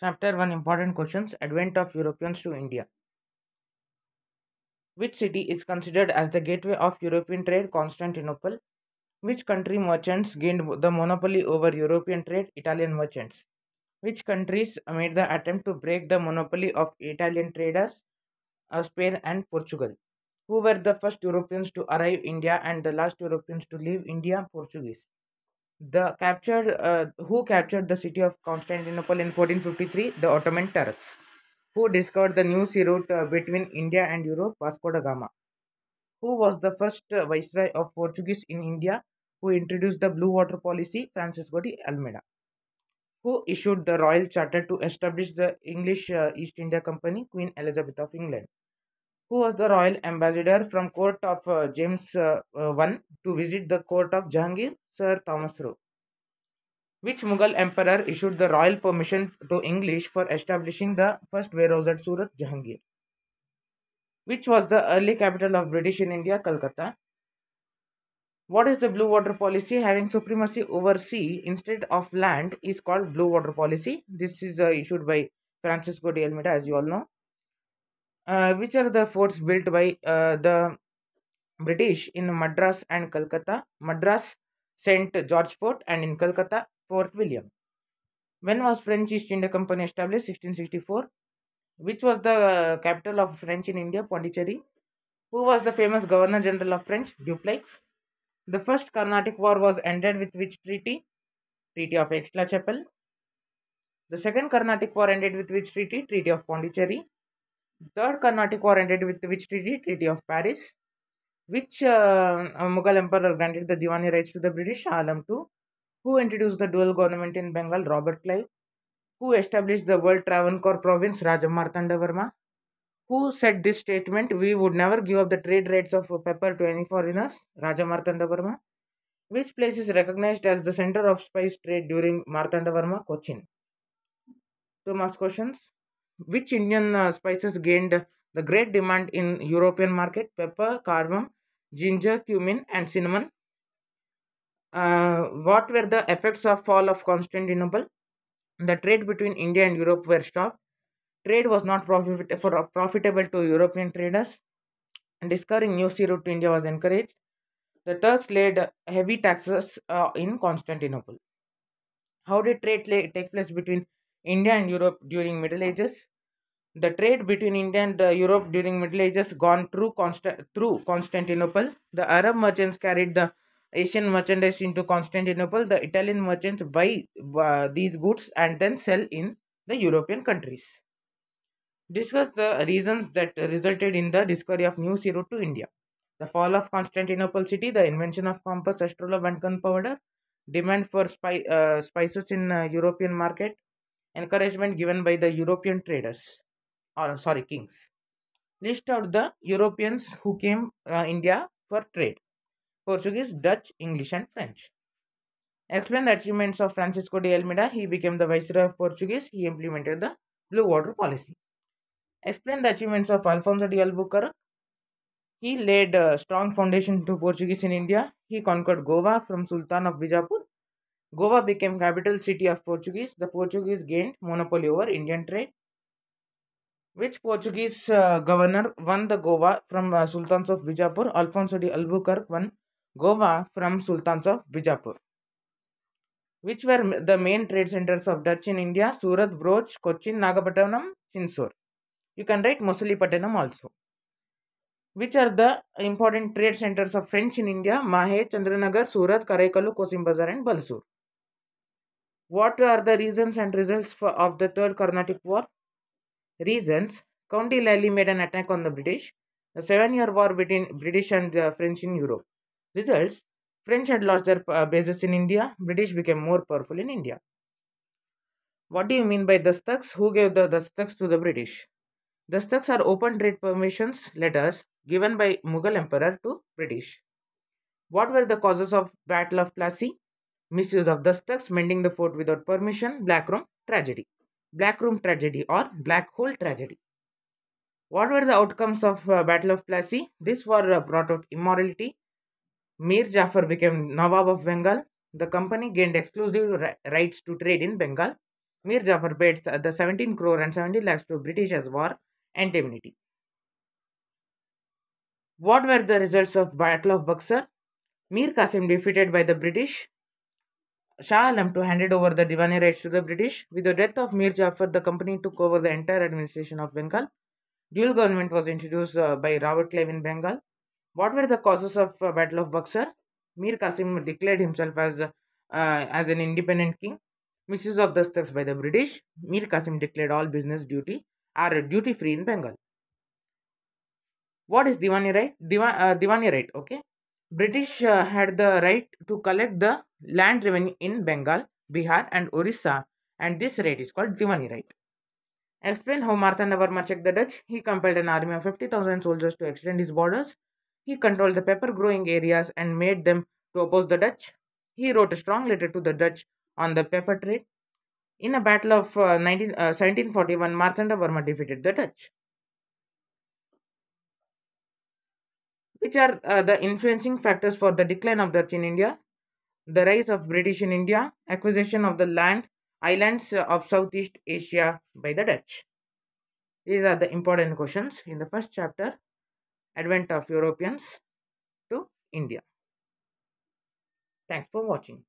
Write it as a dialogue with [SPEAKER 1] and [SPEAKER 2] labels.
[SPEAKER 1] Chapter 1 Important Questions Advent of Europeans to India. Which city is considered as the gateway of European trade? Constantinople. Which country merchants gained the monopoly over European trade? Italian merchants. Which countries made the attempt to break the monopoly of Italian traders? Spain and Portugal. Who were the first Europeans to arrive India and the last Europeans to leave India? Portuguese. Who captured the city of Constantinople in 1453? The Ottoman Turks. Who discovered the new sea route between India and Europe? Vasco da Gama. Who was the first viceroy of Portuguese in India? Who introduced the Blue Water Policy? Francisco de Almeida. Who issued the Royal Charter to establish the English East India Company? Queen Elizabeth of England. Who was the royal ambassador from court of James I to visit the court of Jahangir? Sir Thomas Roe. Which Mughal emperor issued the royal permission to English for establishing the first warehouse at Surat? Jahangir. Which was the early capital of British in India? Calcutta. What is the Blue Water Policy? Having supremacy over sea instead of land is called Blue Water Policy. This is issued by Francisco de Almeida, as you all know. Which are the forts built by the British in Madras and Calcutta? Madras, St. George Fort, and in Calcutta, Fort William. When was French East India Company established? 1664. Which was the capital of French in India? Pondicherry. Who was the famous Governor General of French? Dupleix. The first Carnatic War was ended with which treaty? Treaty of Aix-la-Chapelle. The second Carnatic War ended with which treaty? Treaty of Pondicherry. The third Carnatic War ended with which treaty? Treaty of Paris. Which Mughal emperor granted the Diwani rights to the British? Shah Alam II. Who introduced the dual government in Bengal? Robert Clive. Who established the World Travancore province? Raja Martanda Varma. Who said this statement? We would never give up the trade rights of pepper to any foreigners? Raja Martanda Varma. Which place is recognized as the center of spice trade during Martanda Varma? Cochin. 2 marks questions. Which Indian spices gained the great demand in European market? Pepper, cardamom, ginger, cumin, and cinnamon. What were the effects of fall of Constantinople? The trade between India and Europe were stopped. Trade was not profitable to European traders. Discovering new sea route to India was encouraged. The Turks laid heavy taxes in Constantinople. How did trade take place between India and Europe during Middle Ages? The trade between India and Europe during Middle Ages gone through Constantinople. The Arab merchants carried the Asian merchandise into Constantinople. The Italian merchants buy these goods and then sell in the European countries. Discuss the reasons that resulted in the discovery of new sea route to India. The fall of Constantinople city, the invention of compass, astrolabe, and gunpowder, demand for spices in European market, encouragement given by the European traders, or sorry, kings. List out the Europeans who came India for trade: Portuguese, Dutch, English, and French. Explain the achievements of Francisco de Almeida. He became the viceroy of Portuguese. He implemented the Blue Water Policy. Explain the achievements of Alfonso de Albuquerque. He laid a strong foundation to Portuguese in India. He conquered Goa from Sultan of Bijapur. Goa became capital city of Portuguese. The Portuguese gained monopoly over Indian trade. Which Portuguese governor won the Goa from Sultans of Bijapur? Alfonso de Albuquerque won Goa from Sultans of Bijapur. Which were the main trade centers of Dutch in India? Surat, Broch, Cochin, Nagapattinam, Chinsur. You can write Mosulipattinam also. Which are the important trade centers of French in India? Mahe, Chandranagar, Surat, Karaikalu, Kosimbazar, and Balsur. What are the reasons and results of the Third Carnatic War? Reasons: Count Lally made an attack on the British. The 7-year war between British and French in Europe. Results: French had lost their bases in India. British became more powerful in India. What do you mean by Dastaks? Who gave the Dastaks to the British? Dastaks are open trade permissions letters given by Mughal emperor to British. What were the causes of Battle of Plassey? Misuse of Dastaks, mending the fort without permission, Black Room tragedy. Black Room tragedy or Black Hole tragedy. What were the outcomes of Battle of Plassey? This war brought out immorality. Mir Jafar became Nawab of Bengal. The company gained exclusive rights to trade in Bengal. Mir Jafar paid the 17 crore and 70 lakhs to British as war indemnity. What were the results of Battle of Buxar? Mir Qasim defeated by the British. Shah Alam to handed over the Diwani rights to the British. With the death of Mir Jafar, the company took over the entire administration of Bengal. Dual government was introduced by Robert Clive in Bengal. What were the causes of Battle of Buxar? Mir Qasim declared himself as an independent king. Misuse of dastaks by the British. Mir Qasim declared all business duty are duty free in Bengal. What is Diwani right? Diwani right, okay. British had the right to collect the land revenue in Bengal, Bihar, and Orissa, and this right is called Diwani right. Explain how Martanda Varma checked the Dutch. He compelled an army of 50,000 soldiers to extend his borders. He controlled the pepper growing areas and made them to oppose the Dutch. He wrote a strong letter to the Dutch on the pepper trade. In a battle of 1741, Martanda Varma defeated the Dutch. Which are the influencing factors for the decline of Dutch in India? The rise of British in India, acquisition of the islands of Southeast Asia by the Dutch. These are the important questions in the first chapter, Advent of Europeans to India. Thanks for watching.